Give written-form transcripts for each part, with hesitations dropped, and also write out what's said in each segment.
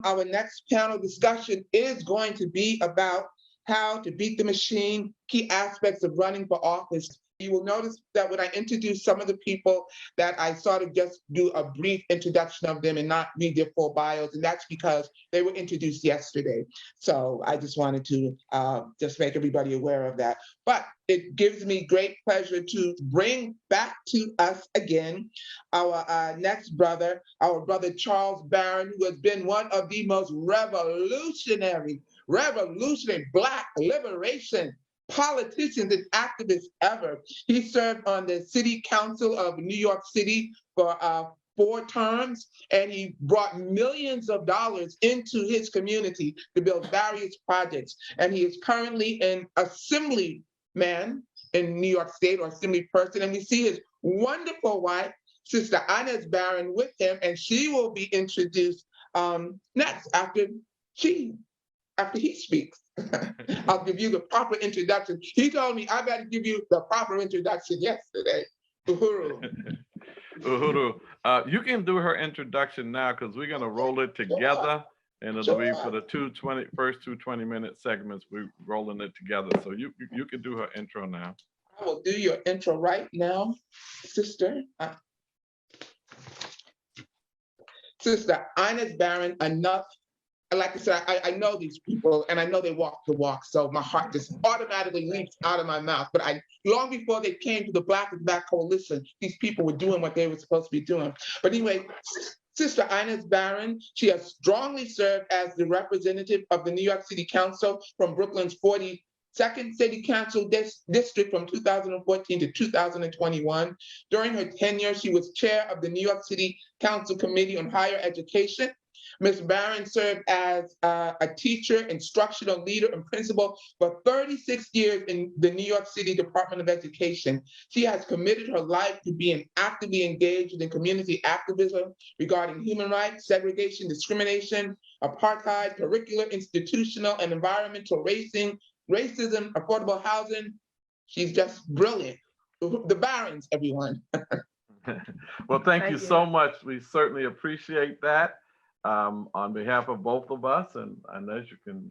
Our next panel discussion is going to be about how to beat the machine, key aspects of running for office. You will notice that when I introduce some of the people that I sort of just do a brief introduction of them and not read their full bios, and that's because they were introduced yesterday. So I just wanted to just make everybody aware of that. But it gives me great pleasure to bring back to us again our next brother, our brother Charles Barron, who has been one of the most revolutionary Black liberation politicians and activists ever. He served on the City Council of New York City for 4 terms, and he brought millions of dollars into his community to build various projects. And he is currently an assemblyman in New York State, or assembly person. And we see his wonderful wife, Sister Inez Barron, with him, and she will be introduced next after he speaks. I'll give you the proper introduction. He told me I got to give you the proper introduction yesterday. Uhuru. Uhuru, you can do her introduction now because we're going to roll it together. And it'll be for the first two 20-minute segments. We're rolling it together. So you can do her intro now. I will do your intro right now, sister. Sister Inez Barron, enough. Like I said, I know these people and I know they walk the walk, so my heart just automatically leaps out of my mouth. But long before they came to the Black is Back Coalition, these people were doing what they were supposed to be doing. But anyway, Sister Inez Barron, she has strongly served as the representative of the New York City Council from Brooklyn's 42nd City Council District from 2014 to 2021. During her tenure, she was chair of the New York City Council Committee on Higher Education. Ms. Barron served as a teacher, instructional leader, and principal for 36 years in the New York City Department of Education. She has committed her life to being actively engaged in community activism regarding human rights, segregation, discrimination, apartheid, curricular, institutional, and environmental racism, affordable housing. She's just brilliant. The Barrons, everyone. Well, thank you so much. We certainly appreciate that. On behalf of both of us, and as you can.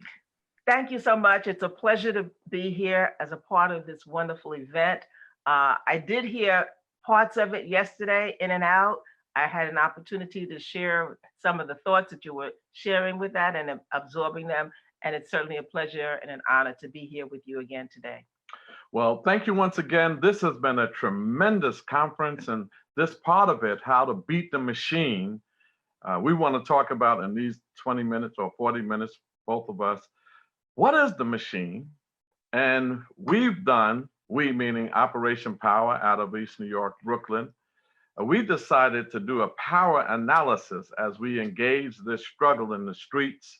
Thank you so much. It's a pleasure to be here as a part of this wonderful event. I did hear parts of it yesterday in and out. I had an opportunity to share some of the thoughts that you were sharing with that and absorbing them. And it's certainly a pleasure and an honor to be here with you again today. Well, thank you once again. This has been a tremendous conference, and this part of it, how to beat the machine, we want to talk about in these 20 minutes or 40 minutes, both of us, what is the machine? And we've done, we meaning Operation Power out of East New York, Brooklyn, we decided to do a power analysis as we engage this struggle in the streets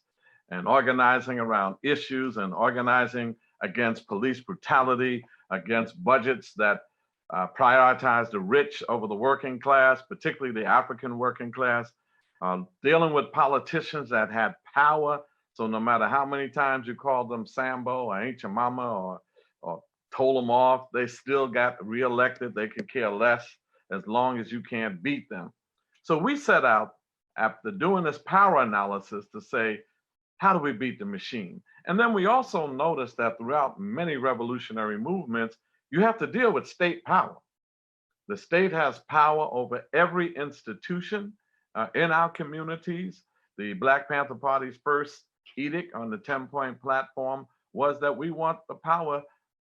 and organizing around issues and organizing against police brutality, against budgets that prioritize the rich over the working class, particularly the African working class. Dealing with politicians that had power. So no matter how many times you call them Sambo or Ain't Your Mama or told them off, they still got reelected. They could care less as long as you can't beat them. So we set out after doing this power analysis to say, how do we beat the machine? And then we also noticed that throughout many revolutionary movements, you have to deal with state power. The state has power over every institution in our communities. The Black Panther Party's first edict on the 10-point platform was that we want the power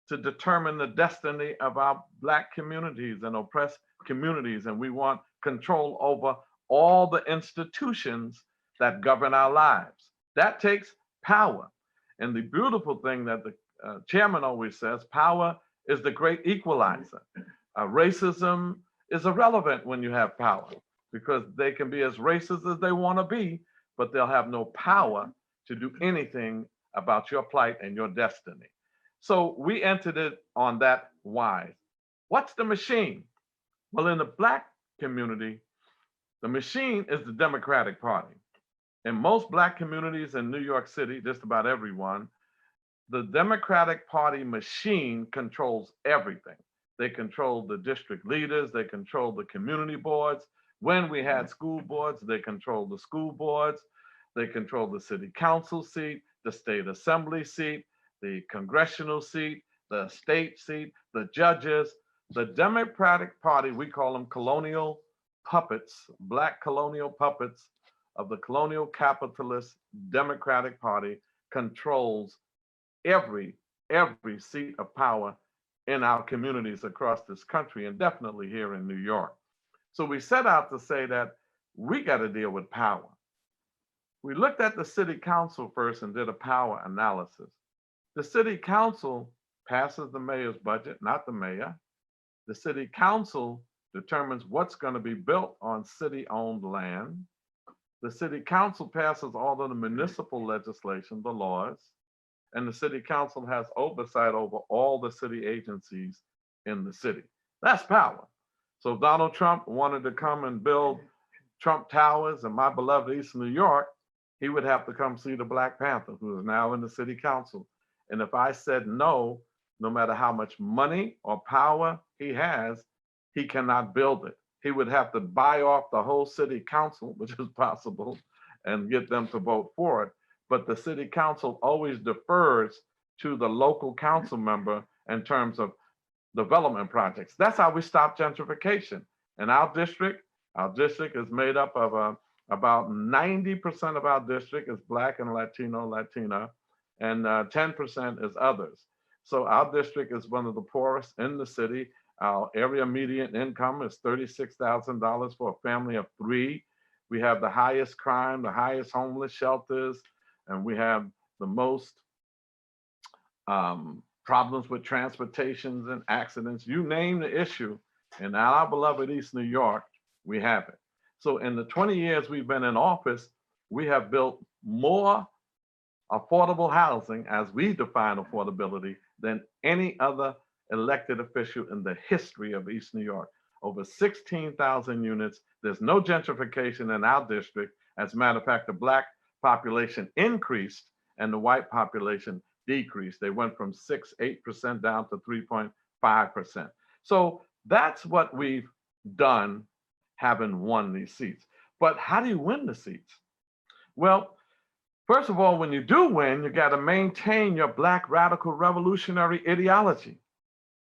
to determine the destiny of our Black communities and oppressed communities, and we want control over all the institutions that govern our lives. That takes power. And the beautiful thing that the chairman always says, power is the great equalizer. Racism is irrelevant when you have power, because they can be as racist as they want to be, but they'll have no power to do anything about your plight and your destiny. So we entered it on that wise. What's the machine? Well, in the Black community, the machine is the Democratic Party. In most Black communities in New York City, just about everyone, the Democratic Party machine controls everything. They control the district leaders, they control the community boards. When we had school boards, they controlled the school boards. They control the city council seat, the state assembly seat, the congressional seat, the state seat, the judges. The Democratic Party, we call them colonial puppets, black colonial puppets of the colonial capitalist Democratic Party, controls every seat of power in our communities across this country, and definitely here in New York. So we set out to say that we got to deal with power. We looked at the city council first and did a power analysis. The city council passes the mayor's budget, not the mayor. The city council determines what's going to be built on city-owned land. The city council passes all of the municipal legislation, the laws, and the city council has oversight over all the city agencies in the city. That's power. So if Donald Trump wanted to come and build Trump Towers in my beloved East New York, he would have to come see the Black Panther, who is now in the city council. And if I said no, no matter how much money or power he has, he cannot build it. He would have to buy off the whole city council, which is possible, and get them to vote for it. But the city council always defers to the local council member in terms of development projects. That's how we stop gentrification. In our district is made up of about 90% of our district is Black and Latina, and 10% is others. So our district is one of the poorest in the city. Our area median income is $36,000 for a family of 3. We have the highest crime, the highest homeless shelters, and we have the most problems with transportations and accidents. You name the issue, in our beloved East New York, we have it. So in the 20 years we've been in office, we have built more affordable housing, as we define affordability, than any other elected official in the history of East New York. Over 16,000 units. There's no gentrification in our district. As a matter of fact, the Black population increased and the white population decreased. They went from 6.8% down to 3.5%. So that's what we've done, having won these seats. But how do you win the seats? Well, first of all, when you do win, you got to maintain your Black radical revolutionary ideology.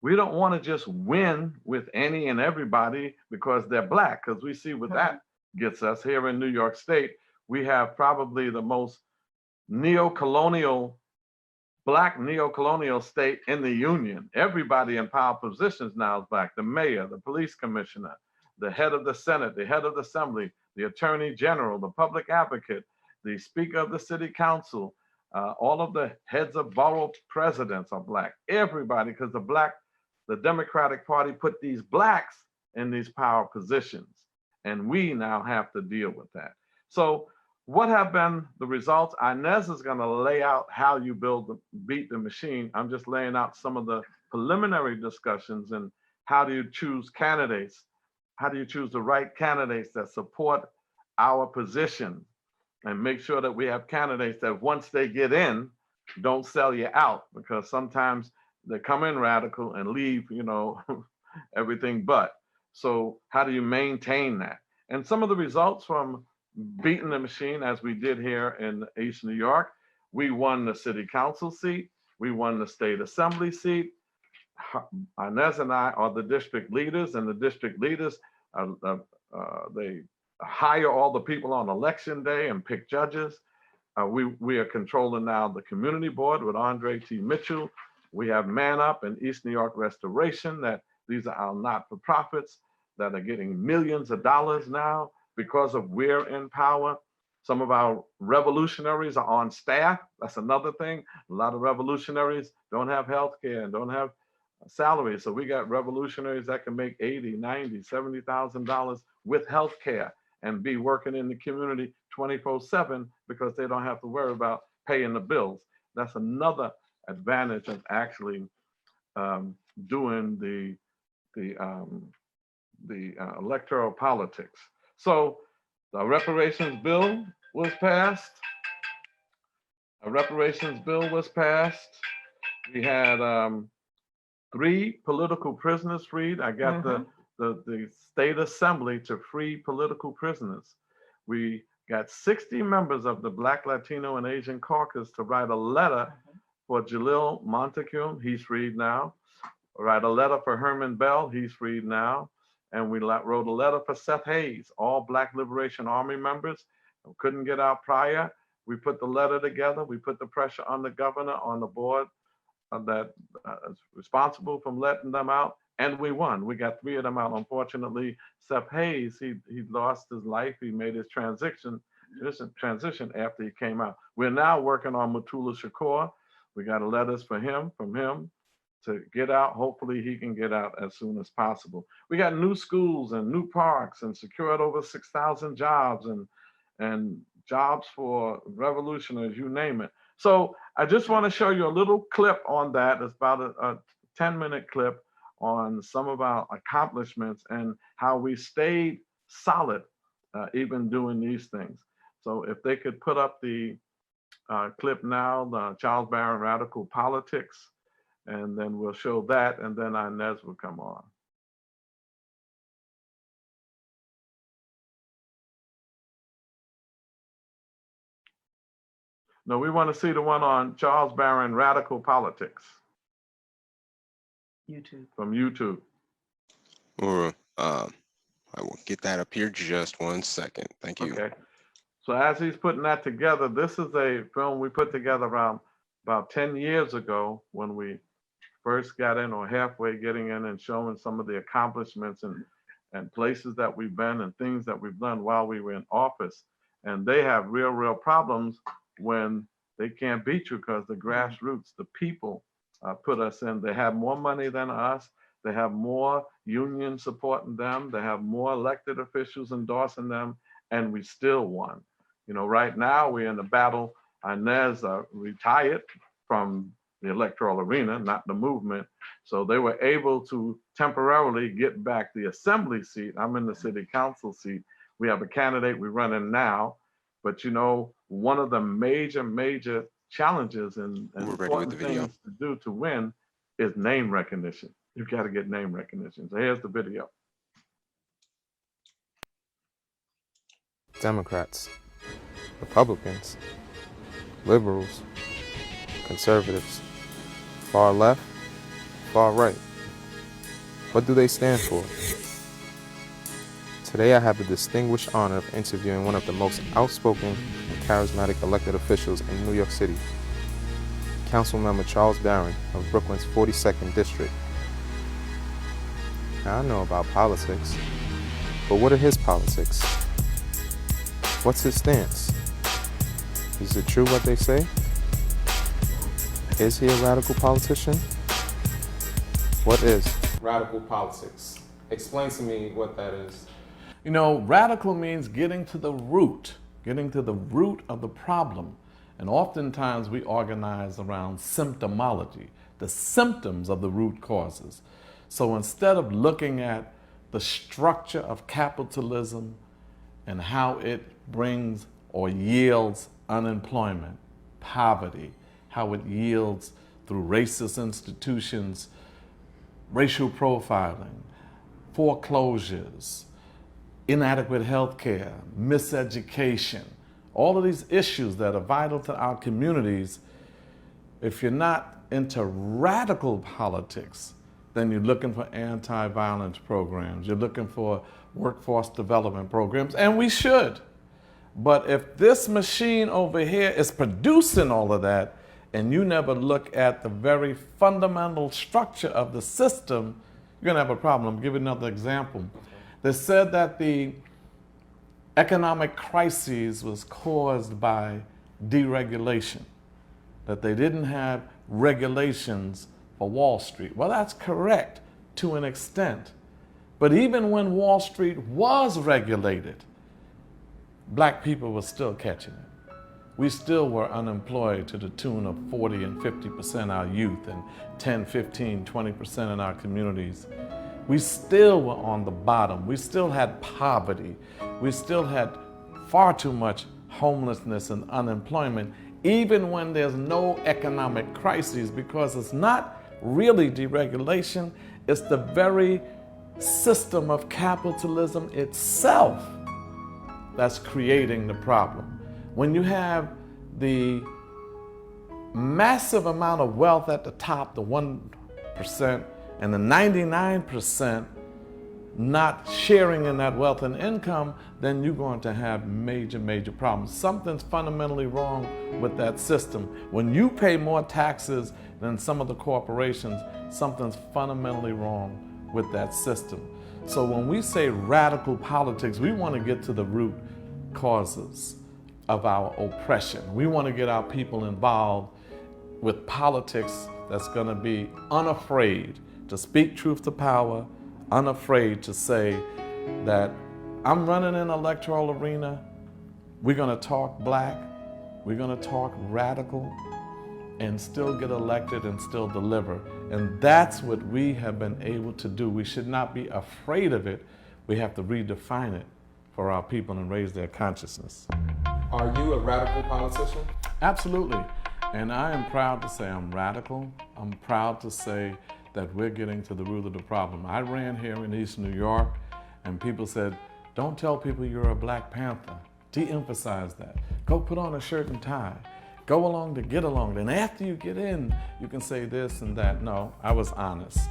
We don't want to just win with any and everybody because they're Black, because we see what that gets us. Here in New York State, we have probably the most neo-colonial, Black neo-colonial state in the union. Everybody in power positions now is Black. The mayor, the police commissioner, the head of the Senate, the head of the Assembly, the attorney general, the public advocate, the speaker of the city council, all of the heads of borough presidents are Black. Everybody, because the Democratic Party put these Blacks in these power positions, and we now have to deal with that. So what have been the results? Inez is going to lay out how you beat the machine. I'm just laying out some of the preliminary discussions and how do you choose candidates? How do you choose the right candidates that support our position, and make sure that we have candidates that once they get in, don't sell you out, because sometimes they come in radical and leave, everything but. So how do you maintain that? And some of the results from beating the machine, as we did here in East New York, we won the city council seat, we won the state assembly seat. Inez and I are the district leaders, and the district leaders, they hire all the people on election day and pick judges. We are controlling now the community board with Andre T. Mitchell. We have Man Up and East New York Restoration, that these are our not-for-profits that are getting millions of dollars now because of we're in power. Some of our revolutionaries are on staff. That's another thing. A lot of revolutionaries don't have health care and don't have salaries. So we got revolutionaries that can make $80,000, $90,000, $70,000 with health care and be working in the community 24/7 because they don't have to worry about paying the bills. That's another advantage of actually doing the electoral politics. So the reparations bill was passed. A reparations bill was passed. We had 3 political prisoners freed. I got the state assembly to free political prisoners. We got 60 members of the Black, Latino, and Asian caucus to write a letter for Jalil Montecume, he's freed now. Write a letter for Herman Bell, he's freed now. And we wrote a letter for Seth Hayes, all Black Liberation Army members who couldn't get out prior. We put the letter together. We put the pressure on the governor, on the board that is responsible for letting them out. And we won. We got 3 of them out. Unfortunately, Seth Hayes, he lost his life. He made his transition after he came out. We're now working on Mutulu Shakur. We got letters from him to get out. Hopefully he can get out as soon as possible. We got new schools and new parks and secured over 6,000 jobs and jobs for revolutionaries, you name it. So I just want to show you a little clip on that. It's about a 10-minute clip on some of our accomplishments and how we stayed solid even doing these things. So if they could put up the clip now, the Charles Barron Radical Politics, and then we'll show that, and then Inez will come on. No, we want to see the one on Charles Barron Radical Politics. YouTube. From YouTube. I will get that up here just 1 second. Thank you. Okay. So as he's putting that together, this is a film we put together around about 10 years ago when we first got in, or halfway getting in, and showing some of the accomplishments and places that we've been and things that we've done while we were in office. And they have real problems when they can't beat you because the grassroots, the people put us in. They have more money than us. They have more unions supporting them. They have more elected officials endorsing them, and we still won. You know, right now we're in the battle. Inez retired from the electoral arena, not the movement. So they were able to temporarily get back the assembly seat. I'm in the city council seat. We have a candidate we're running now, but you know, one of the major challenges and important things to do to win is name recognition. You've got to get name recognition. So here's the video. Democrats, Republicans, liberals, conservatives, far left, far right. What do they stand for? Today I have the distinguished honor of interviewing one of the most outspoken and charismatic elected officials in New York City, Councilmember Charles Barron of Brooklyn's 42nd District. Now I know about politics, but what are his politics? What's his stance? Is it true what they say? Is he a radical politician? What is radical politics? Explain to me what that is. You know, radical means getting to the root of the problem. And oftentimes we organize around symptomology, the symptoms of the root causes. So instead of looking at the structure of capitalism and how it brings or yields unemployment, poverty, how it yields through racist institutions, racial profiling, foreclosures, inadequate health care, miseducation, all of these issues that are vital to our communities. If you're not into radical politics, then you're looking for anti-violence programs, you're looking for workforce development programs, and we should. But if this machine over here is producing all of that, and you never look at the very fundamental structure of the system, you're gonna have a problem. I'll give you another example. They said that the economic crisis was caused by deregulation, that they didn't have regulations for Wall Street. Well, that's correct to an extent. But even when Wall Street was regulated, Black people were still catching it. We still were unemployed to the tune of 40 and 50% our youth, and 10, 15, 20% in our communities. We still were on the bottom. We still had poverty. We still had far too much homelessness and unemployment, even when there's no economic crisis, because it's not really deregulation, it's the very system of capitalism itself that's creating the problem. When you have the massive amount of wealth at the top, the 1%, and the 99% not sharing in that wealth and income, then you're going to have major problems. Something's fundamentally wrong with that system. When you pay more taxes than some of the corporations, something's fundamentally wrong with that system. So when we say radical politics, we want to get to the root causes of our oppression. We want to get our people involved with politics that's going to be unafraid to speak truth to power, unafraid to say that I'm running in an electoral arena, we're going to talk black, we're going to talk radical, and still get elected and still deliver. And that's what we have been able to do. We should not be afraid of it. We have to redefine it for our people and raise their consciousness. Are you a radical politician? Absolutely. And I am proud to say I'm radical. I'm proud to say that we're getting to the root of the problem. I ran here in East New York, and people said, don't tell people you're a Black Panther. De-emphasize that. Go put on a shirt and tie. Go along to get along. Then after you get in, you can say this and that. No, I was honest.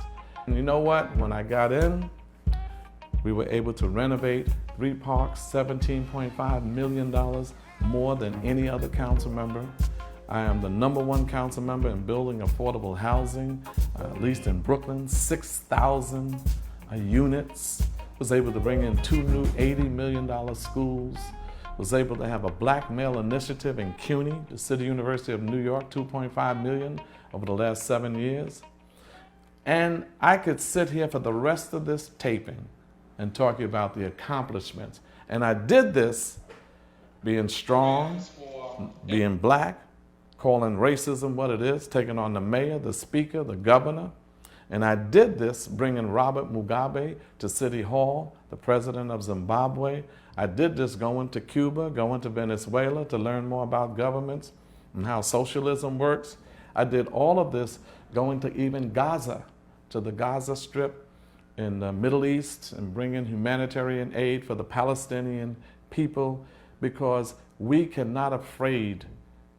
And you know what? When I got in, we were able to renovate 3 parks, $17.5 million, more than any other council member. I am the #1 council member in building affordable housing, at least in Brooklyn, 6,000 units. Was able to bring in 2 new $80 million schools. Was able to have a black male initiative in CUNY, the City University of New York, $2.5 million over the last 7 years. And I could sit here for the rest of this taping and talk about the accomplishments. And I did this being strong, being black, calling racism what it is, taking on the mayor, the speaker, the governor. And I did this bringing Robert Mugabe to City Hall, the president of Zimbabwe. I did this going to Cuba, going to Venezuela to learn more about governments and how socialism works. I did all of this going to even Gaza, to the Gaza Strip in the Middle East, and bringing humanitarian aid for the Palestinian people, because we cannot afraid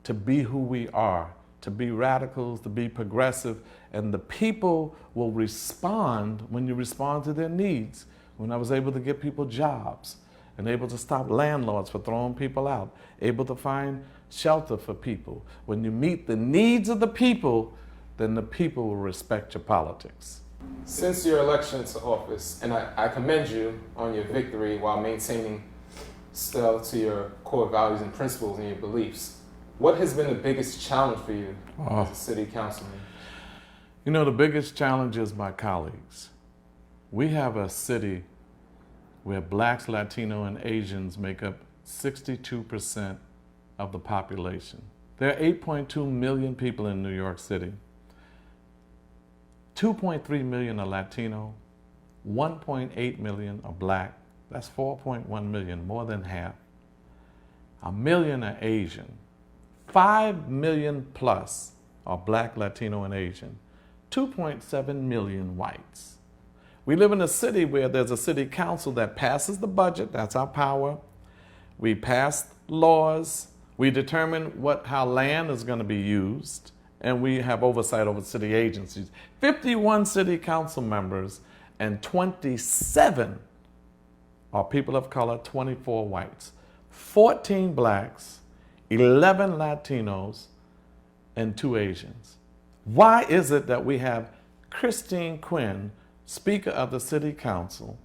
to be who we are, to be radicals, to be progressive, and the people will respond when you respond to their needs. When I was able to get people jobs and able to stop landlords for throwing people out, able to find shelter for people. When you meet the needs of the people, then the people will respect your politics. Since your election to office, and I commend you on your victory while maintaining still to your core values and principles and your beliefs, what has been the biggest challenge for you as a city councilman? You know, the biggest challenge is my colleagues. We have a city where blacks, Latino, and Asians make up 62% of the population. There are 8.2 million people in New York City. 2.3 million are Latino, 1.8 million are black. That's 4.1 million, more than half. 1 million are Asian. 5 million plus are black, Latino, and Asian. 2.7 million whites. We live in a city where there's a city council that passes the budget, that's our power. We pass laws, we determine how land is going to be used, and we have oversight over city agencies. 51 city council members and 27 are people of color, 24 whites, 14 blacks, 11 Latinos, and 2 Asians. Why is it that we have Christine Quinn, Speaker of the City Council?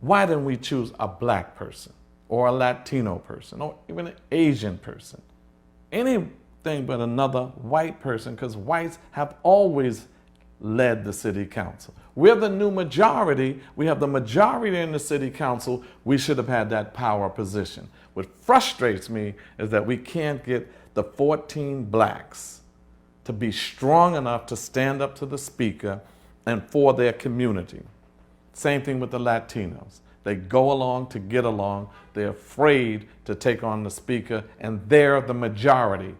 Why didn't we choose a black person or a Latino person or even an Asian person? Anything but another white person, because whites have always led the City Council. We're the new majority. We have the majority in the City Council. We should have had that power position. What frustrates me is that we can't get the 14 blacks to be strong enough to stand up to the speaker and for their community. Same thing with the Latinos. They go along to get along. They're afraid to take on the speaker, and they're the majority.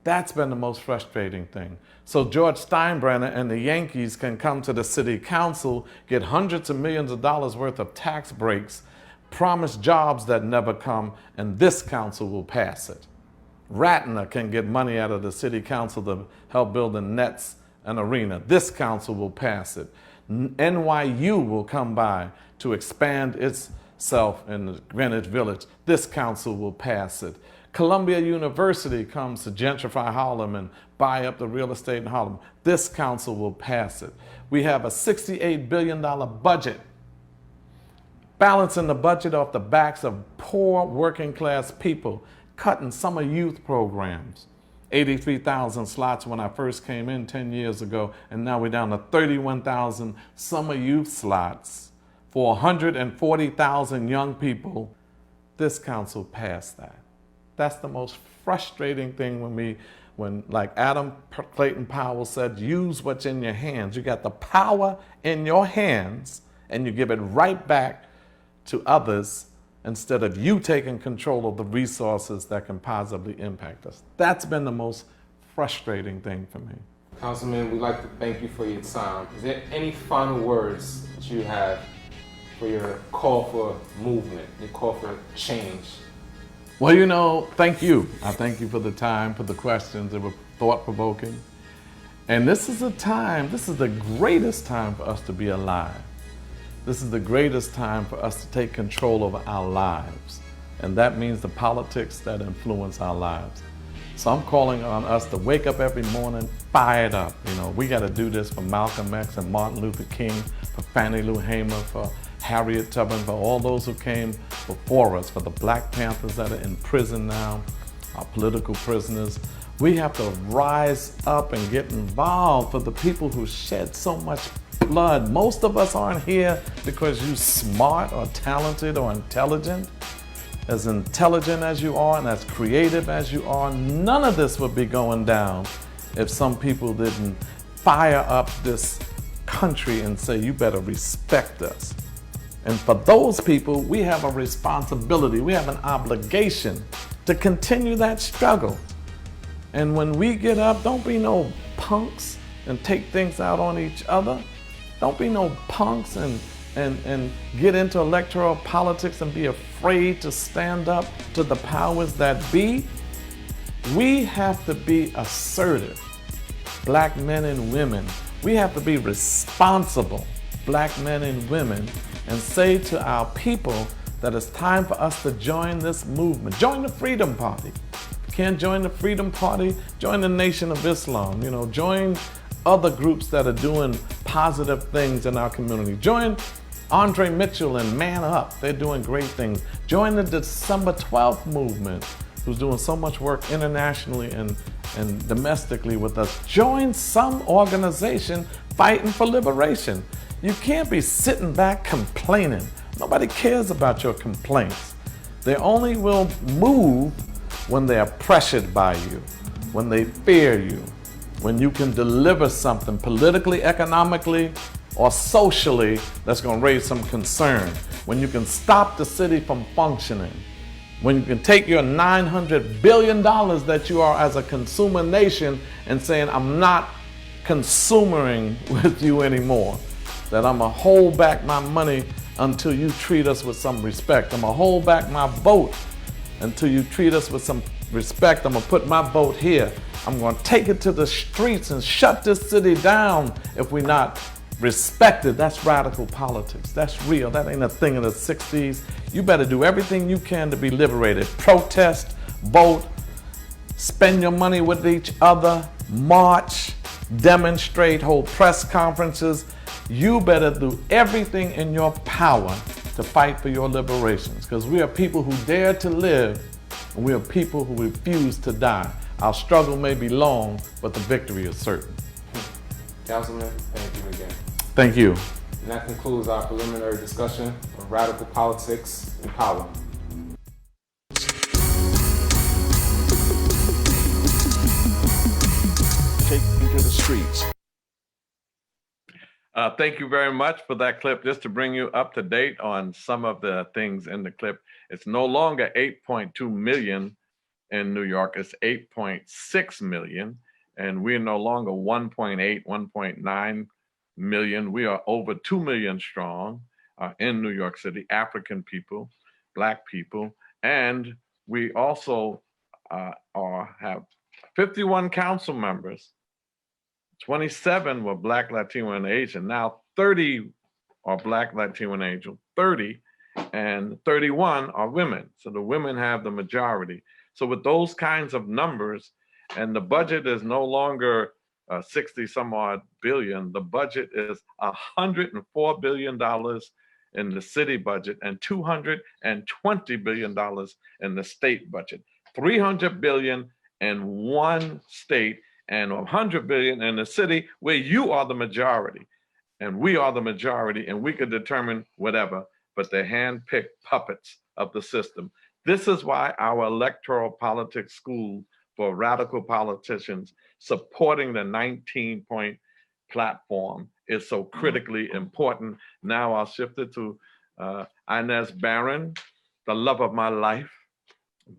That's been the most frustrating thing. So George Steinbrenner and the Yankees can come to the city council, get hundreds of millions of dollars worth of tax breaks, promise jobs that never come, and this council will pass it. Ratner can get money out of the city council to help build the nets and arena. This council will pass it. NYU will come by to expand itself in the Greenwich Village. This council will pass it. Columbia University comes to gentrify Harlem and buy up the real estate in Harlem. This council will pass it. We have a $68 billion budget, balancing the budget off the backs of poor working class people, cutting summer youth programs. 83,000 slots when I first came in 10 years ago, and now we're down to 31,000 summer youth slots for 140,000 young people. This council passed that. That's the most frustrating thing when like Adam Clayton Powell said, use what's in your hands. You got the power in your hands and you give it right back to others instead of you taking control of the resources that can positively impact us. That's been the most frustrating thing for me. Councilman, we'd like to thank you for your time. Is there any final words that you have for your call for movement, your call for change? Well, you know, thank you. I thank you for the time, for the questions that were thought-provoking. And this is a time, this is the greatest time for us to be alive. This is the greatest time for us to take control of our lives. And that means the politics that influence our lives. So I'm calling on us to wake up every morning fired up. You know, we got to do this for Malcolm X and Martin Luther King, for Fannie Lou Hamer, for Harriet Tubman, for all those who came before us, for the Black Panthers that are in prison now, our political prisoners. We have to rise up and get involved for the people who shed so much blood. Most of us aren't here because you're smart or talented or intelligent. As intelligent as you are and as creative as you are, none of this would be going down if some people didn't fire up this country and say, you better respect us. And for those people, we have a responsibility, we have an obligation to continue that struggle. And when we get up, don't be no punks and take things out on each other. Don't be no punks and get into electoral politics and be afraid to stand up to the powers that be. We have to be assertive, Black men and women. We have to be responsible, Black men and women, and say to our people that it's time for us to join this movement. Join the Freedom Party. If you can't join the Freedom Party, join the Nation of Islam. You know, join other groups that are doing positive things in our community. Join Andre Mitchell and Man Up. They're doing great things. Join the December 12th movement, who's doing so much work internationally and domestically with us. Join some organization fighting for liberation. You can't be sitting back complaining. Nobody cares about your complaints. They only will move when they are pressured by you, when they fear you, when you can deliver something politically, economically, or socially that's going to raise some concern, when you can stop the city from functioning, when you can take your $900 billion that you are as a consumer nation and saying, I'm not consumering with you anymore, that I'm going to hold back my money until you treat us with some respect. I'm going to hold back my vote until you treat us with some respect. I'm going to put my vote here. I'm going to take it to the streets and shut this city down if we're not respected. That's radical politics. That's real. That ain't a thing of the 60s. You better do everything you can to be liberated. Protest, vote, spend your money with each other, march, demonstrate, hold press conferences. You better do everything in your power to fight for your liberations, because we are people who dare to live and we are people who refuse to die. Our struggle may be long, but the victory is certain. Councilman, thank you again. Thank you. And that concludes our preliminary discussion of radical politics and power. Take into the streets. Thank you very much for that clip. Just to bring you up to date on some of the things in the clip, it's no longer 8.2 million in New York, it's 8.6 million. And we're no longer 1.8, 1.9 million. We are over 2 million strong in New York City, African people. Black people. And we also have 51 council members. 27 were Black, Latino, and Asian. Now 30 are Black, Latino, and Asian, 30, and 31 are women. So the women have the majority. So with those kinds of numbers, and the budget is no longer 60 some odd billion, the budget is $104 billion in the city budget and $220 billion in the state budget. 300 billion in one state and 100 billion in the city where you are the majority and we are the majority, and we could determine whatever, but they're hand-picked puppets of the system. This is why our electoral politics school for radical politicians supporting the 19-point platform is so critically important. Now I'll shift it to Inez Barron, the love of my life,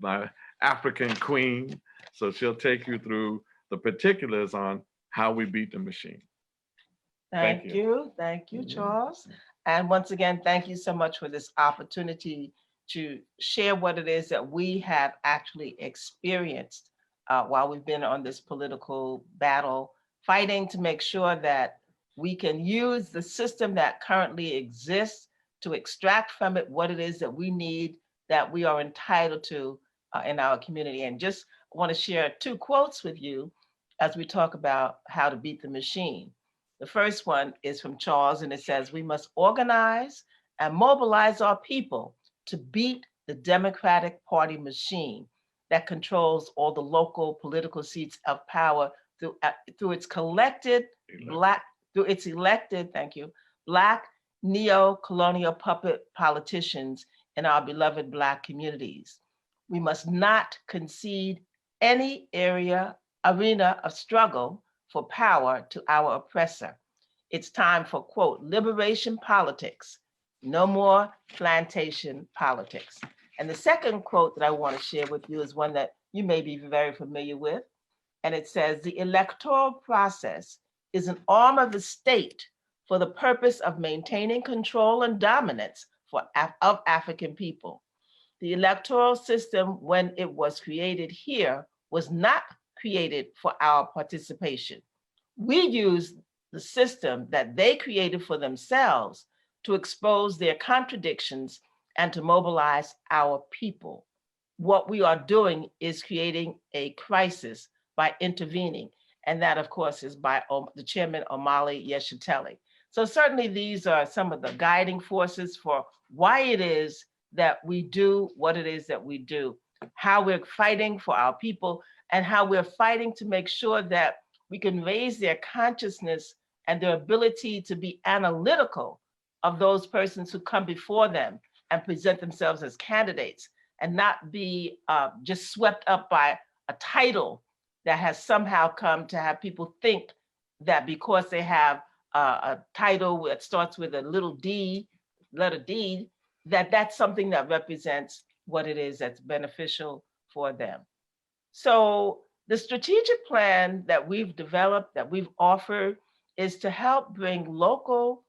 my African queen. So she'll take you through the particulars on how we beat the machine. Thank you, Charles. And once again, thank you so much for this opportunity to share what it is that we have actually experienced while we've been on this political battle, fighting to make sure that we can use the system that currently exists to extract from it what it is that we need, that we are entitled to in our community. And just want to share 2 quotes with you as we talk about how to beat the machine. The first one is from Charles, and it says, "We must organize and mobilize our people to beat the Democratic Party machine that controls all the local political seats of power through its elected, Black neo-colonial puppet politicians in our beloved Black communities. We must not concede any arena of struggle for power to our oppressor. It's time for, quote, liberation politics, no more plantation politics." And the second quote that I want to share with you is one that you may be very familiar with. And it says, "The electoral process is an arm of the state for the purpose of maintaining control and dominance of African people. The electoral system, when it was created here, was not created for our participation. We used the system that they created for themselves to expose their contradictions and to mobilize our people. What we are doing is creating a crisis by intervening. And that, of course, is by the chairman, Omali Yeshiteli. So certainly these are some of the guiding forces for why it is that we do what it is that we do, how we're fighting for our people, and how we're fighting to make sure that we can raise their consciousness and their ability to be analytical of those persons who come before them and present themselves as candidates, and not be just swept up by a title that has somehow come to have people think that because they have a title that starts with a letter D, that that's something that represents what it is that's beneficial for them. So the strategic plan that we've developed, that we've offered, is to help bring local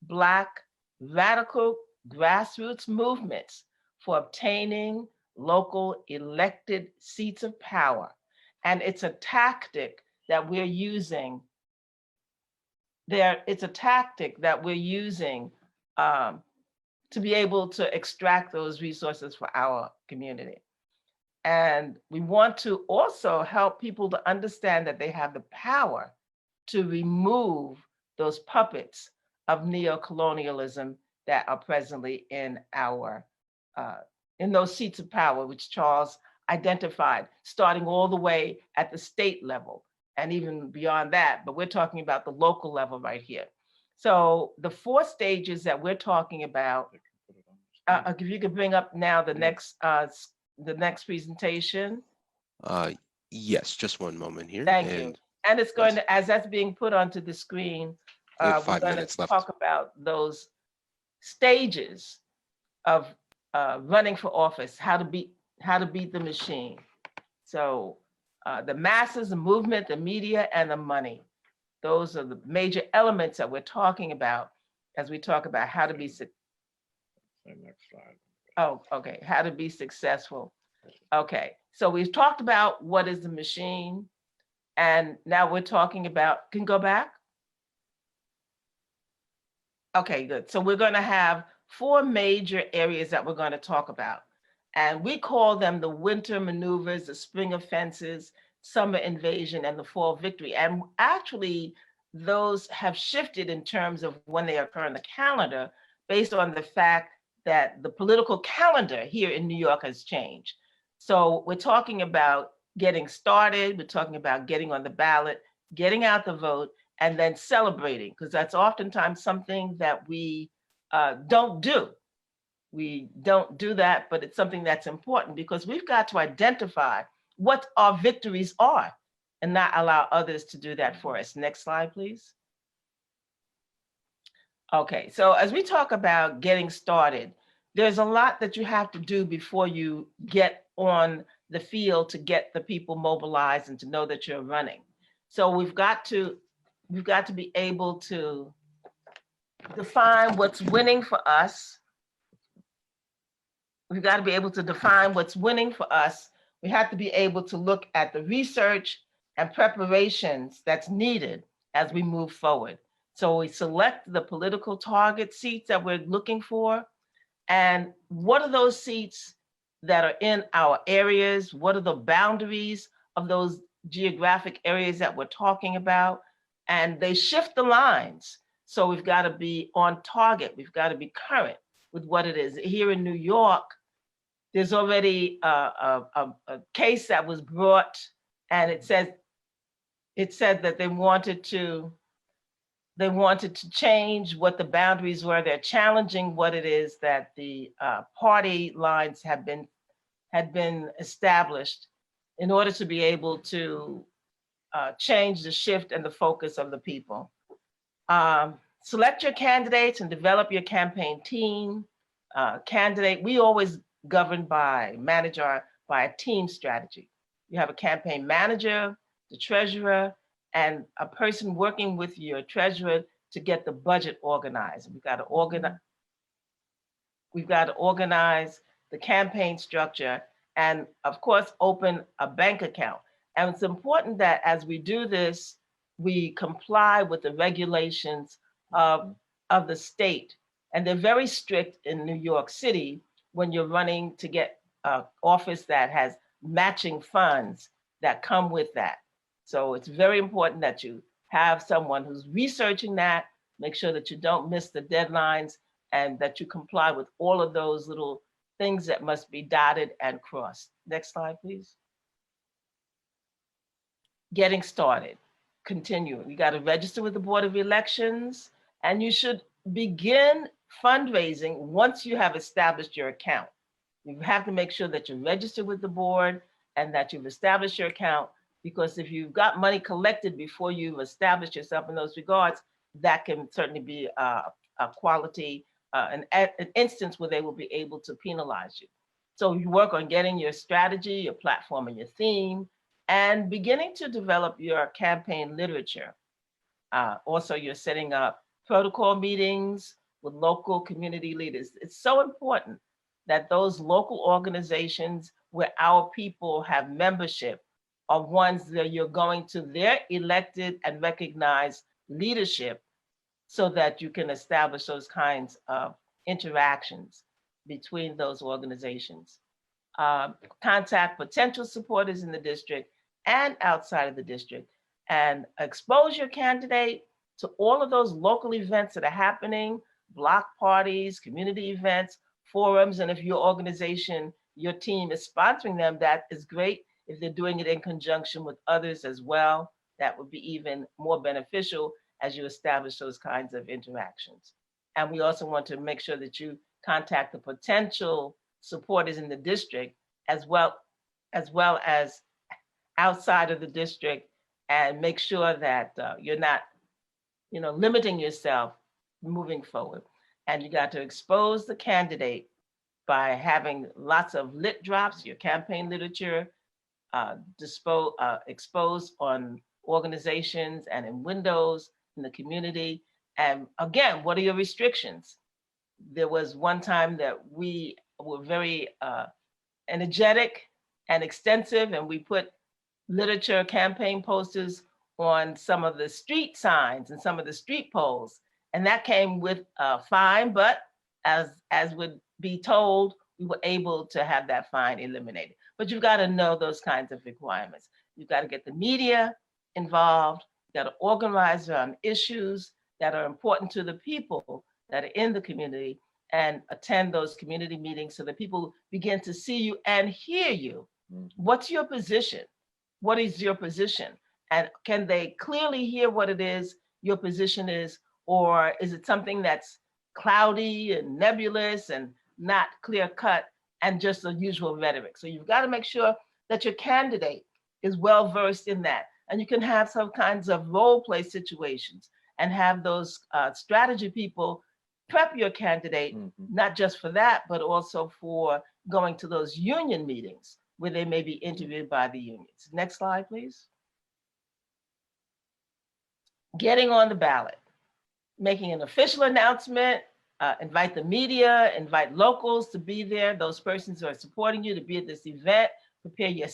Black radical grassroots movements for obtaining local elected seats of power. And it's a tactic that we're using to be able to extract those resources for our community. And we want to also help people to understand that they have the power to remove those puppets of neocolonialism that are presently in those seats of power, which Charles identified, starting all the way at the state level and even beyond that, but we're talking about the local level right here. So the 4 stages that we're talking about, if you could bring up now the next presentation. Yes, just one moment here. Thank you. And it's going to, as that's being put onto the screen, we're going to talk about those stages of running for office, how to beat the machine. So the masses, the movement, the media, and the money. Those are the major elements that we're talking about as we talk about how to be. Next slide. Oh, okay. How to be successful. Okay. So we've talked about what is the machine, and now we're talking about, can you go back? Okay, good. So we're going to have 4 major areas that we're going to talk about. And we call them the winter maneuvers, the spring offenses, summer invasion, and the fall victory. And actually, those have shifted in terms of when they occur in the calendar based on the fact that the political calendar here in New York has changed. So we're talking about getting started, we're talking about getting on the ballot, getting out the vote, and then celebrating, because that's oftentimes something that we don't do. We don't do that, but it's something that's important because we've got to identify what our victories are and not allow others to do that for us. Next slide, please. Okay, so as we talk about getting started, there's a lot that you have to do before you get on the field to get the people mobilized and to know that you're running. So we've got to be able to define what's winning for us. We've got to be able to define what's winning for us. We have to be able to look at the research and preparations that's needed as we move forward. So we select the political target seats that we're looking for. And what are those seats that are in our areas? What are the boundaries of those geographic areas that we're talking about? And they shift the lines. So we've got to be on target. We've got to be current with what it is. Here in New York, there's already a case that was brought, and it said that they wanted to change what the boundaries were. They're challenging what it is that the party lines had been established in order to be able to change the shift and the focus of the people. Select your candidates and develop your campaign team. We always govern manage by a team strategy. You have a campaign manager, the treasurer, and a person working with your treasurer to get the budget organized. We've got to organize the campaign structure and, of course, open a bank account. And it's important that as we do this, we comply with the regulations of the state. And they're very strict in New York City when you're running to get an office that has matching funds that come with that. So it's very important that you have someone who's researching that, make sure that you don't miss the deadlines, and that you comply with all of those little things that must be dotted and crossed. Next slide, please. Getting started, continuing. You got to register with the Board of Elections, and you should begin fundraising once you have established your account. You have to make sure that you're registered with the board and that you've established your account, because if you've got money collected before you've established yourself in those regards, that can certainly be a quality, an instance where they will be able to penalize you. So you work on getting your strategy, your platform, and your theme, and beginning to develop your campaign literature. Also, you're setting up protocol meetings with local community leaders. It's so important that those local organizations where our people have membership are ones that you're going to their elected and recognized leadership so that you can establish those kinds of interactions between those organizations. Contact potential supporters in the district and outside of the district, and expose your candidate to all of those local events that are happening, block parties, community events, forums, and if your organization, your team is sponsoring them, that is great. If they're doing it in conjunction with others as well, that would be even more beneficial as you establish those kinds of interactions. And we also want to make sure that you contact the potential supporters in the district as well as outside of the district, and make sure that you're not, limiting yourself moving forward. And you got to expose the candidate by having lots of lit drops, your campaign literature, exposed on organizations and in windows in the community. And again, what are your restrictions? There was one time that we were very energetic and extensive, and we put literature campaign posters on some of the street signs and some of the street poles. And that came with a fine, but as would be told, we were able to have that fine eliminated. But you've got to know those kinds of requirements. You've got to get the media involved. You've got to organize around issues that are important to the people that are in the community, and attend those community meetings so that people begin to see you and hear you. What's your position? What is your position? And can they clearly hear what it is your position is? Or is it something that's cloudy and nebulous and not clear cut and just the usual rhetoric? So you've got to make sure that your candidate is well versed in that. And you can have some kinds of role play situations and have those strategy people prep your candidate, not just for that, but also for going to those union meetings where they may be interviewed by the unions. Next slide, please. Getting on the ballot, making an official announcement, invite the media, invite locals to be there, those persons who are supporting you to be at this event, prepare your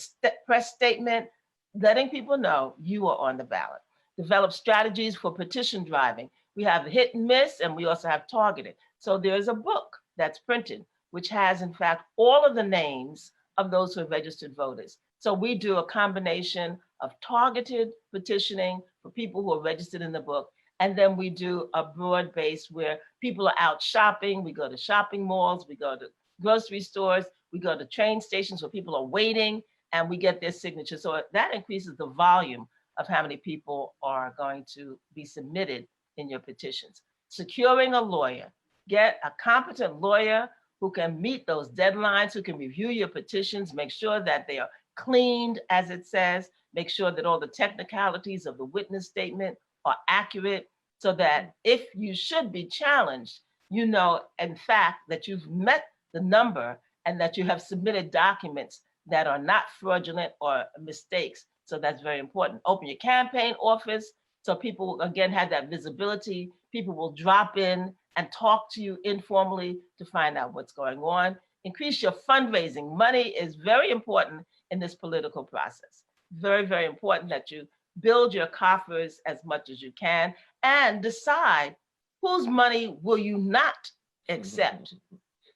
press statement, letting people know you are on the ballot. Develop strategies for petition driving. We have hit and miss, and we also have targeted. So there's a book that's printed, which has, in fact, all of the names of those who are registered voters. So we do a combination of targeted petitioning for people who are registered in the book. And then we do a broad base where people are out shopping. We go to shopping malls, we go to grocery stores, we go to train stations where people are waiting, and we get their signature. So that increases the volume of how many people are going to be submitted in your petitions. Securing a lawyer. Get a competent lawyer who can meet those deadlines, who can review your petitions, make sure that they are cleaned, as it says, make sure that all the technicalities of the witness statement are accurate, so that if you should be challenged, you know, in fact, that you've met the number and that you have submitted documents that are not fraudulent or mistakes. So that's very important. Open your campaign office so people, again, have that visibility. People will drop in and talk to you informally to find out what's going on. Increase your fundraising. Money is very important in this political process. Very, very important that you build your coffers as much as you can and decide whose money will you not accept.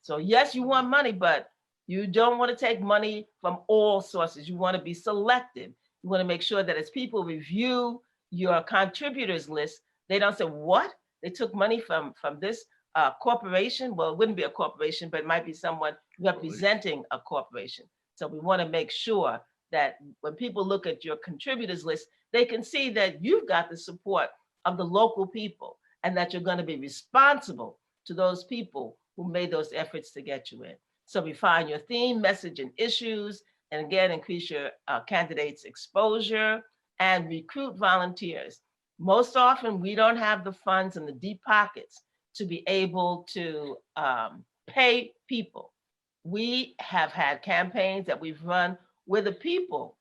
So yes, you want money, but you don't want to take money from all sources. You want to be selective. You want to make sure that as people review your contributors list, they don't say, what? They took money from this corporation? Well, it wouldn't be a corporation, but it might be someone representing a corporation. So we want to make sure that when people look at your contributors list, they can see that you've got the support of the local people and that you're going to be responsible to those people who made those efforts to get you in. So refine your theme, message, and issues, and again, increase your candidates' exposure and recruit volunteers. Most often, we don't have the funds in the deep pockets to be able to pay people. We have had campaigns that we've run where the people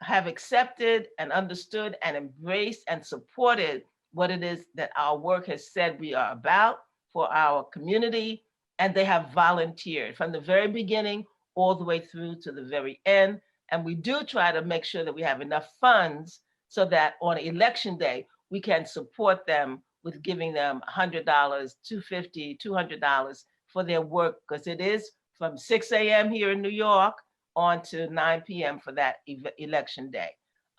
have accepted and understood and embraced and supported what it is that our work has said we are about for our community, and they have volunteered from the very beginning all the way through to the very end. And we do try to make sure that we have enough funds so that on election day, we can support them with giving them $100, $250, $200 for their work, because it is from 6 a.m. here in New York on to 9 p.m. for that election day.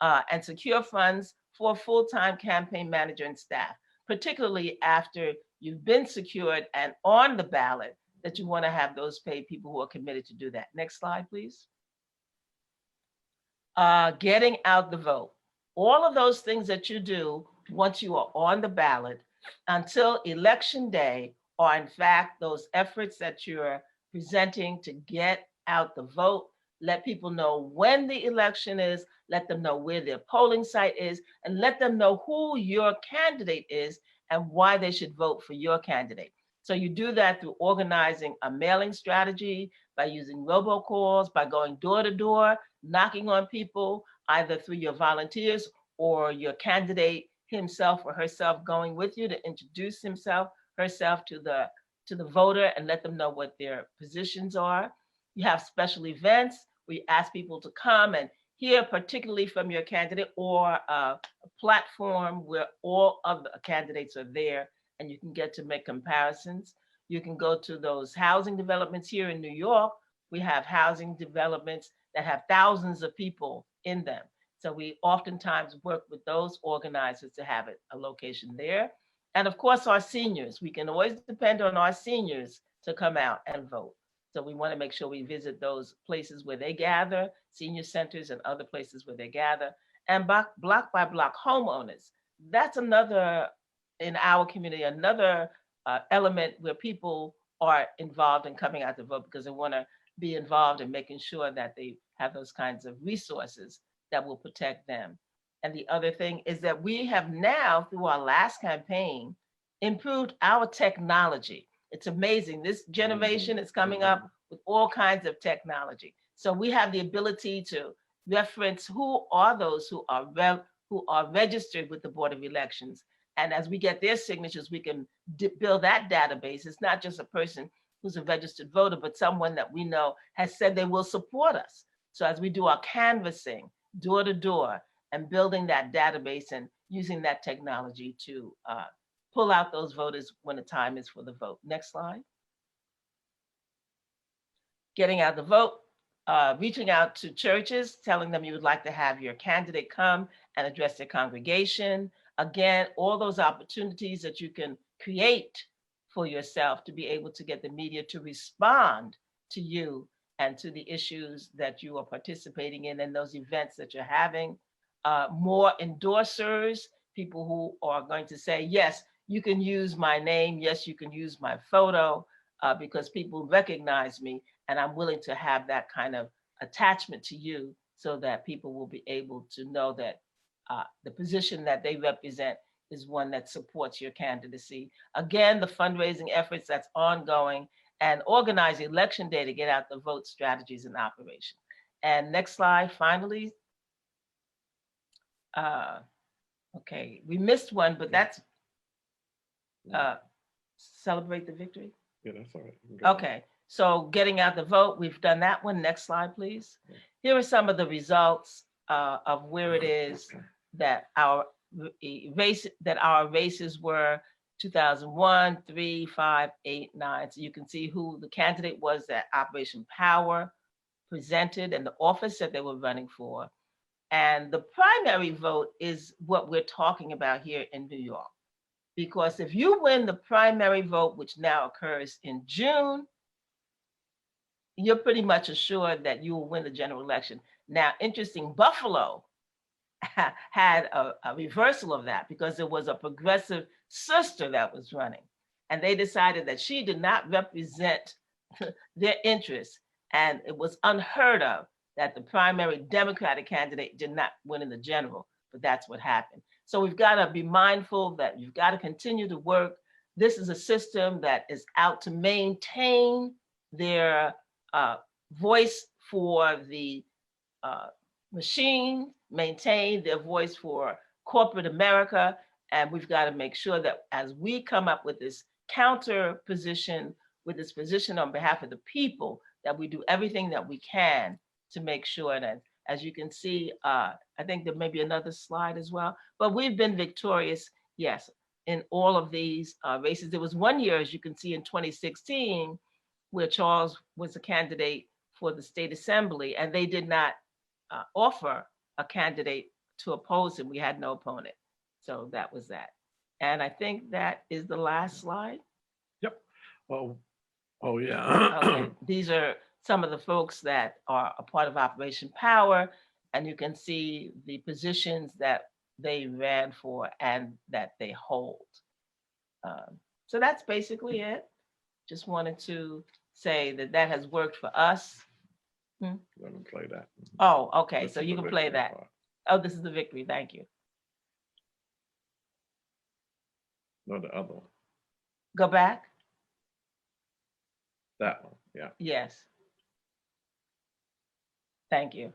And secure funds for a full-time campaign manager and staff, particularly after you've been secured and on the ballot, that you want to have those paid people who are committed to do that. Next slide, please. Getting out the vote. All of those things that you do once you are on the ballot until election day are in fact those efforts that you're presenting to get out the vote. Let people know when the election is, let them know where their polling site is, and let them know who your candidate is and why they should vote for your candidate. So you do that through organizing a mailing strategy, by using robocalls, by going door to door, knocking on people, either through your volunteers or your candidate himself or herself going with you to introduce himself, herself to to the voter and let them know what their positions are. You have special events where you ask people to come and hear particularly from your candidate, or a platform where all of the candidates are there and you can get to make comparisons. You can go to those housing developments here in New York. We have housing developments that have thousands of people in them. So we oftentimes work with those organizers to have a location there. And of course, our seniors, we can always depend on our seniors to come out and vote. So we want to make sure we visit those places where they gather, senior centers and other places where they gather. And block by block homeowners, that's another, in our community, another element where people are involved in coming out to vote because they want to be involved in making sure that they have those kinds of resources that will protect them. And the other thing is that we have now, through our last campaign, improved our technology. It's amazing. This generation is coming up with all kinds of technology. So we have the ability to reference who are those who are registered with the Board of Elections. And as we get their signatures, we can build that database. It's not just a person who's a registered voter, but someone that we know has said they will support us. So as we do our canvassing, door to door, and building that database and using that technology to pull out those voters when the time is for the vote. Next slide. Getting out the vote, reaching out to churches, telling them you would like to have your candidate come and address their congregation. Again, all those opportunities that you can create for yourself to be able to get the media to respond to you and to the issues that you are participating in and those events that you're having. More endorsers, people who are going to say, yes, you can use my name, yes, you can use my photo, because people recognize me and I'm willing to have that kind of attachment to you so that people will be able to know that the position that they represent is one that supports your candidacy. Again, the fundraising efforts that's ongoing and organize election day to get out the vote strategies and operation. And next slide, finally. Okay, we missed one, but that's celebrate the victory. Yeah, that's all right. Okay, so getting out the vote, we've done that one. Next slide, please. Here are some of the results of where it is that our races were 2001, 3, 5, 8, 9. So you can see who the candidate was that Operation Power presented and the office that they were running for. And the primary vote is what we're talking about here in New York. Because if you win the primary vote, which now occurs in June, you're pretty much assured that you will win the general election. Now, interesting, Buffalo had a reversal of that because there was a progressive sister that was running. And they decided that she did not represent their interests. And it was unheard of that the primary Democratic candidate did not win in the general, but that's what happened. So we've got to be mindful that you've got to continue to work. This is a system that is out to maintain their voice for the machine, maintain their voice for corporate America. And we've got to make sure that as we come up with this counter position, with this position on behalf of the people, that we do everything that we can to make sure that, as you can see, I think there may be another slide as well, but we've been victorious, yes, in all of these races. There was one year, as you can see in 2016, where Charles was a candidate for the state assembly and they did not offer a candidate to oppose him. We had no opponent. So that was that. And I think that is the last slide. Yep. Well, oh yeah. Okay. These are some of the folks that are a part of Operation Power, and you can see the positions that they ran for and that they hold. So that's basically it. Just wanted to say that that has worked for us. Let me play that. Oh, okay. This So is you the can play victory that. part. Oh, this is the victory. Thank you. No, the other one. Go back. That one. Yeah. Yes. Thank you.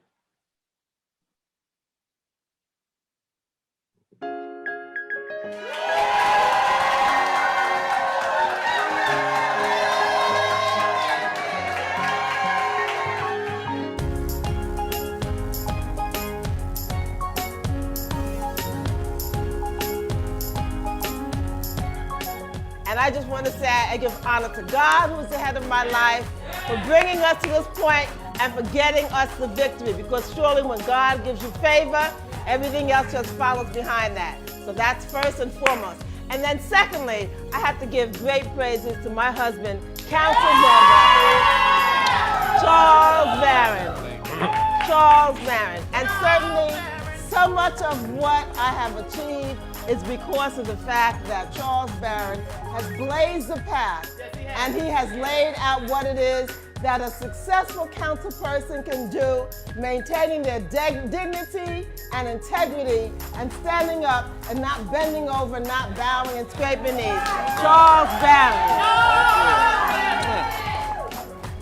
And I just want to say I give honor to God, who's the head of my life, for bringing us to this point and for getting us the victory. Because surely when God gives you favor, everything else just follows behind that. So that's first and foremost. And then secondly, I have to give great praises to my husband, Council Member Charles Barron. Charles Barron. And certainly, so much of what I have achieved is because of the fact that Charles Barron has blazed the path and he has laid out what it is that a successful council person can do, maintaining their dignity and integrity and standing up and not bending over, not bowing and scraping knees. Charles Barron.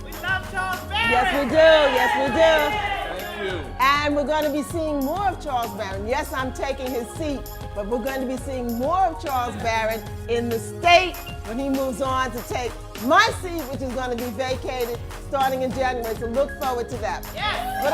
We love Charles Barron. Yes, we do. Yes, we do. And we're going to be seeing more of Charles Barron. Yes, I'm taking his seat, but we're going to be seeing more of Charles Barron in the state when he moves on to take my seat, which is going to be vacated starting in January. So look forward to that. Yes. But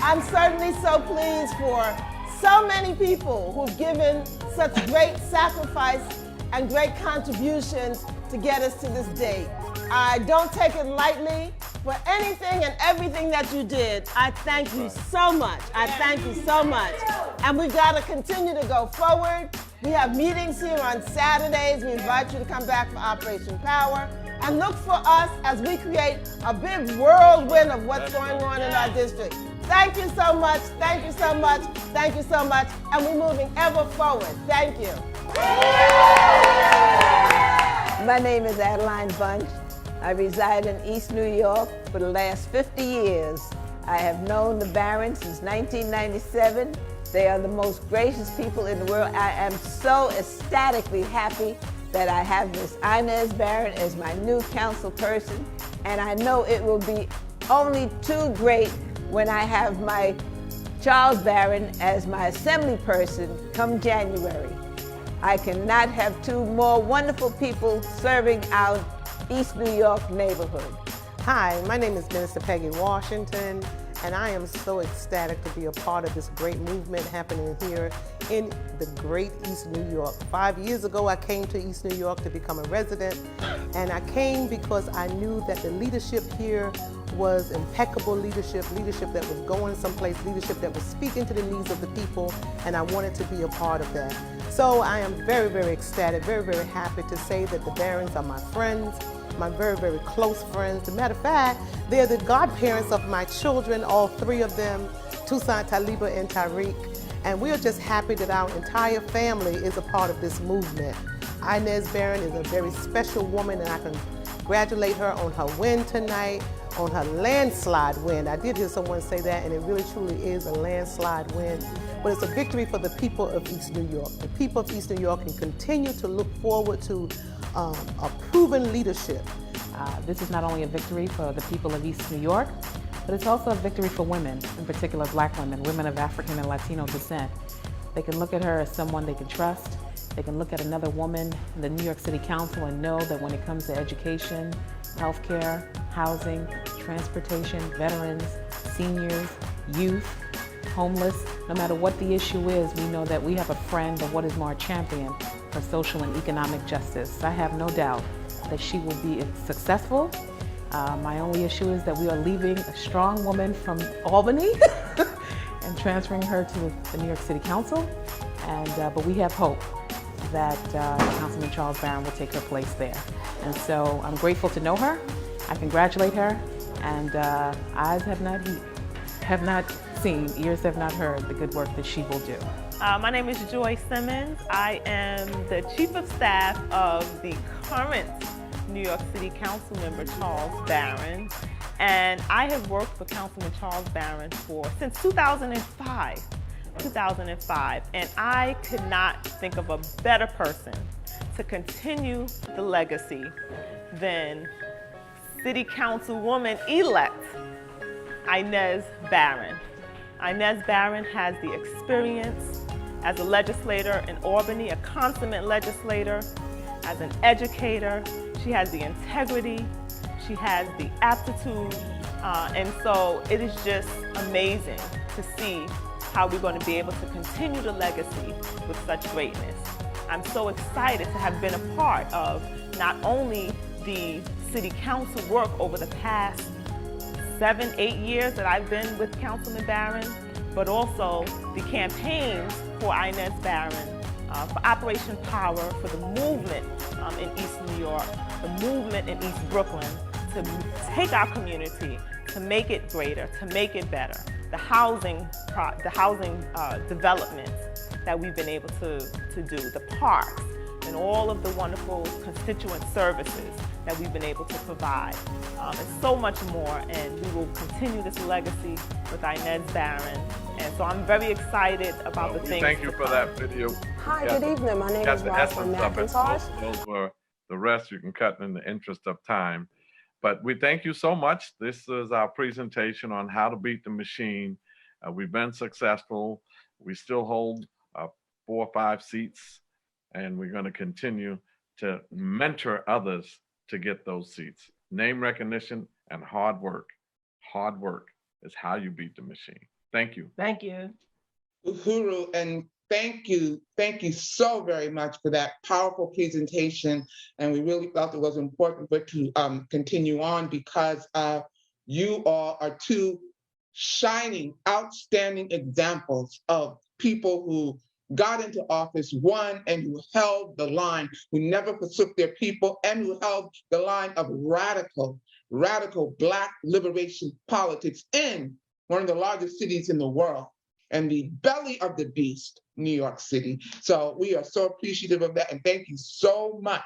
I'm certainly so pleased for so many people who've given such great sacrifice and great contributions to get us to this day. I don't take it lightly. For anything and everything that you did, I thank you so much. I thank you so much. And we've got to continue to go forward. We have meetings here on Saturdays. We invite you to come back for Operation Power. And look for us as we create a big whirlwind of what's going on in our district. Thank you so much. Thank you so much. Thank you so much. And we're moving ever forward. Thank you. My name is Adeline Bunch. I reside in East New York for the last 50 years. I have known the Barrons since 1997. They are the most gracious people in the world. I am so ecstatically happy that I have Miss Inez Barron as my new council person, and I know it will be only too great when I have my Charles Barron as my assembly person come January. I cannot have two more wonderful people serving our East New York neighborhood. Hi, my name is Minister Peggy Washington, and I am so ecstatic to be a part of this great movement happening here in the great East New York. 5 years ago, I came to East New York to become a resident, and I came because I knew that the leadership here was impeccable leadership that was going someplace, leadership that was speaking to the needs of the people, and I wanted to be a part of that. So I am very, very ecstatic, very, very happy to say that the Barrons are my friends, my very, very close friends. As a matter of fact, they're the godparents of my children, all three of them, Tucson, Taliba, and Tariq. And we're just happy that our entire family is a part of this movement. Inez Barron is a very special woman, and I congratulate her on her win tonight, on her landslide win. I did hear someone say that, and it really truly is a landslide win. But it's a victory for the people of East New York. The people of East New York can continue to look forward to a proven leadership. This is not only a victory for the people of East New York, but it's also a victory for women, in particular Black women, women of African and Latino descent. They can look at her as someone they can trust. They can look at another woman in the New York City Council and know that when it comes to education, healthcare, housing, transportation, veterans, seniors, youth, homeless, no matter what the issue is, we know that we have a friend, or what is more, a champion for social and economic justice. I have no doubt that she will be successful. My only issue is that we are leaving a strong woman from Albany and transferring her to the New York City Council. But we have hope that Councilman Charles Barron will take her place there. And so I'm grateful to know her. I congratulate her, and eyes have not seen, ears have not heard the good work that she will do. My name is Joy Simmons. I am the Chief of Staff of the current New York City Council member, Charles Barron. And I have worked for Councilman Charles Barron since 2005. And I could not think of a better person to continue the legacy than City Councilwoman-elect Inez Barron. Inez Barron has the experience as a legislator in Albany, a consummate legislator, as an educator. She has the integrity, she has the aptitude, and so it is just amazing to see how we're going to be able to continue the legacy with such greatness. I'm so excited to have been a part of not only the city council work over the past 7, 8 years that I've been with Councilman Barron, but also the campaigns for Inez Barron, for Operation Power, for the movement in East New York, the movement in East Brooklyn, to take our community, to make it greater, to make it better. The housing developments that we've been able to do, the parks, and all of the wonderful constituent services that we've been able to provide. And so much more, and we will continue this legacy with Inez Barron. And so I'm very excited about the things. Thank you for that video. Hi, good evening. My name is Rosalind McIntosh. Those were the rest you can cut in the interest of time. But we thank you so much. This is our presentation on how to beat the machine. We've been successful. We still hold 4 or 5 seats, and we're going to continue to mentor others to get those seats. Name recognition and hard work. Hard work is how you beat the machine. Thank you. Thank you. Uhuru, and thank you so very much for that powerful presentation. And we really felt it was important for it to continue on, because you all are 2 shining, outstanding examples of people who got into office, won, and who held the line, who never forsook their people, and who held the line of radical Black liberation politics in one of the largest cities in the world, and the belly of the beast, New York City. So we are so appreciative of that, and thank you so much